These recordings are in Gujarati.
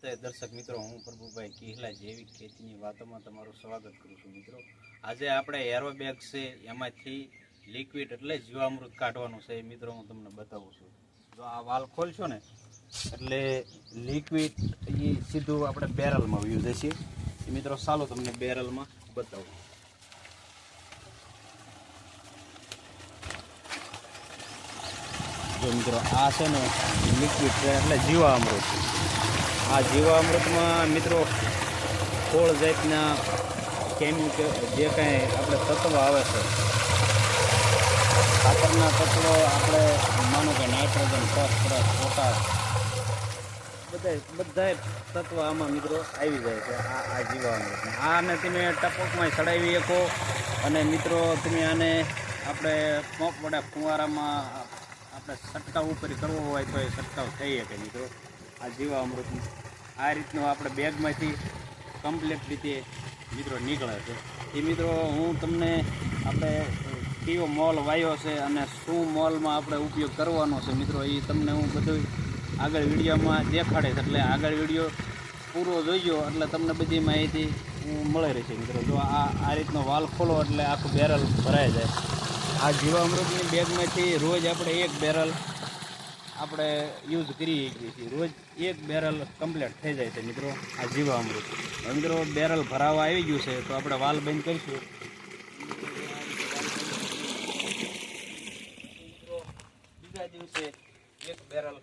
નમસ્તે દર્શક મિત્રો, હું પ્રભુભાઈ કિહલા જૈવિક ખેતીની વાતોમાં તમારું સ્વાગત કરું છું. મિત્રો, આજે આપણે એરોબેગ છે એમાંથી લિક્વિડ એટલે જીવામૃત કાઢવાનું છે. મિત્રો, હું તમને બતાવું છું. જો આ વાલ ખોલશો ને એટલે લિક્વિડ એ સીધું આપણે બેરલમાં વયું જશે. મિત્રો, ચાલો તમને બેરલમાં બતાવું. જો મિત્રો, આ છે ને લિક્વિડ છે એટલે જીવામૃત. આ જીવામૃતમાં મિત્રો કોળ જાતના કેમિકલ જે કાંઈ આપણે તત્વો આવે છે, ખાતરના તત્વો, આપણે માનો કે નાઇટ્રોજન, ફોસ્ફરસ, પોટાશ, બધા તત્વો આમાં મિત્રો આવી જાય છે આ જીવામૃતમાં. આને તમે ટપકમાં ચડાવી શકો અને મિત્રો તમે આને આપણે પંપ વડે ફુવારામાં આપણે છંટકાવ ઉપર કરવો હોય તો એ છંટકાવ થઈ શકે. મિત્રો, આ જીવામૃત આ રીતનું આપણે બેગમાંથી કમ્પ્લીટ રીતે મિત્રો નીકળે છે. એ મિત્રો હું તમને આપણે કયો મોલ વાવ્યો છે અને શું મોલમાં આપણે ઉપયોગ કરવાનો છે મિત્રો, એ તમને હું બધું આગળ વિડીયોમાં દેખાડીશ. એટલે આગળ વિડીયો પૂરો જોઈજો એટલે તમને બધી માહિતી મળી રહેશે. મિત્રો, જો આ રીતનો વાલ ખોલો એટલે આખું બેરલ ભરાઈ જાય. આ જીવામૃતની બેગમાંથી રોજ આપણે એક બેરલ આપણે યુઝ કરીએ છીએ. રોજ એક બેરલ કમ્પ્લીટ થઈ જાય છે મિત્રો આ જીવામૃત. મિત્રો, બેરલ ભરાવા આવી ગયું છે તો આપણે વાલ બંધ કરીશું. બીજા દિવસે એક બેરલ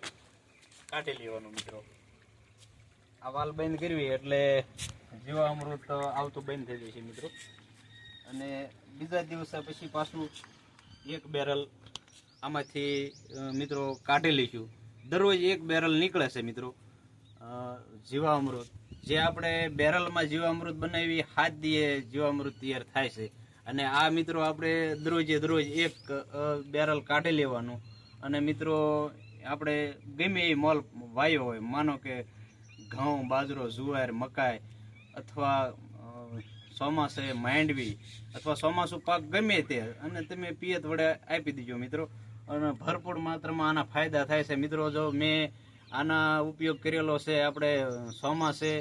કાઢી લેવાનું. મિત્રો, આ વાલ બંધ કરવી એટલે જીવામૃત આવતું બંધ થઈ જાય છે મિત્રો. અને બીજા દિવસે પછી પાછું એક બેરલ આમાંથી મિત્રો કાઢી લઈશું. દરરોજ એક બેરલ નીકળે છે મિત્રો જીવામૃત. જે આપણે બેરલમાં જીવામૃત બનાવી 7 દીએ જીવામૃત તૈયાર થાય છે. અને આ મિત્રો આપણે દરરોજ એક બેરલ કાઢી લેવાનું. અને મિત્રો આપણે ગમે એ મોલ વાયો હોય, માનો કે ઘઉં, બાજરો, જુવાર, મકાઈ અથવા ચોમાસે માંડવી અથવા ચોમાસું પાક ગમે તે, અને તમે પિયત વડે આપી દીજો મિત્રો. અને ભરપૂર માત્રામાં આના ફાયદા થાય છે મિત્રો. જો મેં આના ઉપયોગ કરેલો છે, આપણે ચોમાસે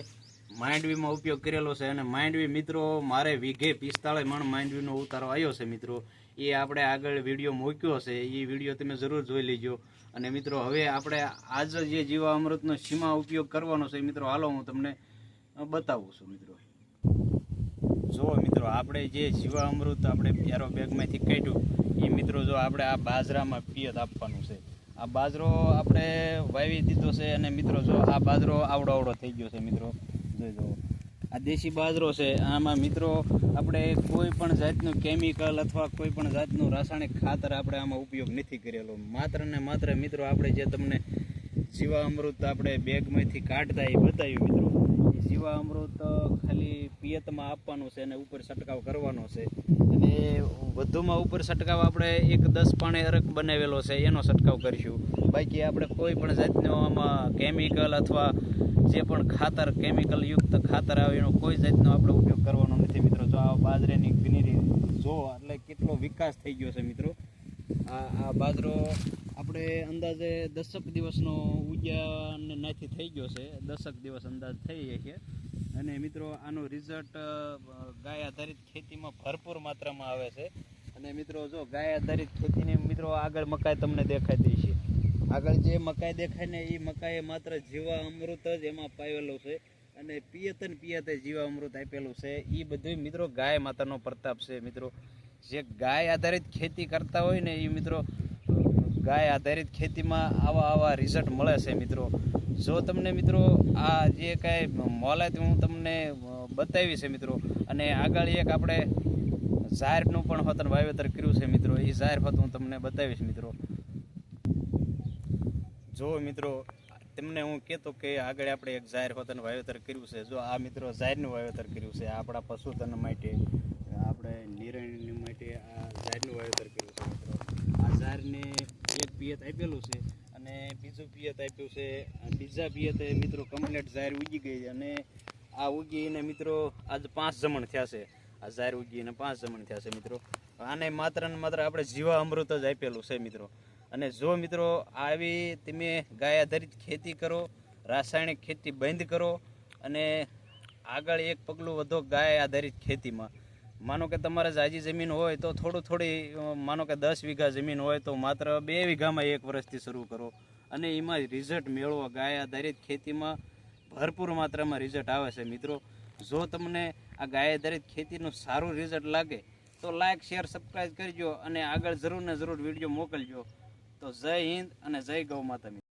માંડવીમાં ઉપયોગ કરેલો છે. અને માંડવી મિત્રો મારે વીઘે 45 મણ માંડવીનો ઉતારો આવ્યો છે મિત્રો. એ આપણે આગળ વિડીયો મૂક્યો છે, એ વિડીયો તમે જરૂર જોઈ લેજો. અને મિત્રો હવે આપણે આજ જે જીવામૃતનો સીમા ઉપયોગ કરવાનો છે મિત્રો, હાલો હું તમને બતાવું છું. મિત્રો, જો મિત્રો આપણે જે જીવામૃત આપણે એરોબેગમાંથી કાઢ્યું એ મિત્રો જો આપણે આ બાજરામાં પિયત આપવાનું છે. આ બાજરો આપણે વાવી દીધો છે અને મિત્રો જો આ બાજરો આવડો થઈ ગયો છે મિત્રો. જોઈ આ દેશી બાજરો છે. આમાં મિત્રો આપણે કોઈ પણ જાતનું કેમિકલ અથવા કોઈ પણ જાતનું રાસાયણિક ખાતર આપણે આમાં ઉપયોગ નથી કરેલો. માત્ર ને માત્ર મિત્રો આપણે જે તમને જીવામૃત આપણે બેગમાંથી કાઢતા એ બતાવ્યું મિત્રો. જીવામૃત ખાલી પિયતમાં આપવાનું છે અને ઉપર છંટકાવ કરવાનો છે. અને વધુમાં ઉપર છંટકાવ આપણે એક 10 પાણે અરક બનાવેલો છે એનો છંટકાવ કરીશું. બાકી આપણે કોઈ પણ જાતનો આમાં કેમિકલ અથવા જે પણ ખાતર કેમિકલ યુક્ત ખાતર આવે એનો કોઈ જાતનો આપણે ઉપયોગ કરવાનો નથી મિત્રો. જો આ બાજરાની ગ્રીનરી જો એટલે કેટલો વિકાસ થઈ ગયો છે મિત્રો. આ બાજરો આપણે અંદાજે 10 દિવસનો ઉગ્યા ને નાથી થઈ ગયો છે. 10 દિવસ અંદાજ થઈ જાય છે. અને મિત્રો આનું રિઝલ્ટ ગાય આધારિત ખેતીમાં ભરપૂર માત્રામાં આવે છે. અને મિત્રો જો ગાય આધારિત ખેતીની મિત્રો આગળ મકાઈ તમને દેખાતી છે. આગળ જે મકાઈ દેખાય ને એ મકાઈએ માત્ર જીવામૃત જ એમાં પાવેલું છે. અને પિયતે જીવામૃત આપેલું છે. એ બધું મિત્રો ગાય માતાનો પ્રતાપ છે મિત્રો. જે ગાય આધારિત ખેતી કરતા હોય ને એ મિત્રો ગાય આધારિત ખેતીમાં આવા રિઝલ્ટ મળે છે મિત્રો. જો તમને મિત્રો આ જે કાંઈ મોલાત હું તમને બતાવી છે મિત્રો. અને આગળ એક આપણે ઝારનું પણ હોતન વાવેતર કર્યું છે મિત્રો. એ ઝાર હોત હું તમને બતાવીશ મિત્રો. જો મિત્રો તમને હું કહેતો કે આગળ આપણે એક ઝાર હોતન વાવેતર કર્યું છે. જો આ મિત્રો ઝારનું વાવેતર કર્યું છે. આપણા પશુધન માટે, આપણે નિરણ માટે આ ઝારનું વાવેતર કર્યું છે મિત્રો. આ ઝારને એક પિયત આપેલું છે અને બીજું પિયત આપ્યું છે. બીજા પિયતે મિત્રો કમ્પ્લીટ ઝાર ઉગી ગઈ. અને આ ઉગીને મિત્રો આજ 5 જમણ થયા છે. આ ઝાર ઉગીને 5 જમણ થયા છે મિત્રો. આને માત્ર ને માત્ર આપણે જીવામૃત જ આપેલું છે મિત્રો. અને જો મિત્રો આવી તમે ગાય આધારિત ખેતી કરો રાસાયણિક ખેતી બંધ કરો અને આગળ એક પગલું વધો ગાય આધારિત ખેતીમાં. માનો કે તમારે જાજી જમીન હોય તો થોડી માનો કે 10 વીઘા જમીન હોય તો માત્ર 2 વીઘામાં 1 વર્ષથી શરૂ કરો અને એમાં રિઝલ્ટ મેળવો. ગાય આધારિત ખેતીમાં ભરપૂર માત્રામાં રિઝલ્ટ આવે છે મિત્રો. જો તમને આ ગાય આધારિત ખેતીનું સારું રિઝલ્ટ લાગે તો લાઈક શેર સબસ્ક્રાઈબ કરજો અને આગળ જરૂર ને જરૂર વિડીયો મોકલજો. તો જય હિન્દ અને જય ગૌ માતા.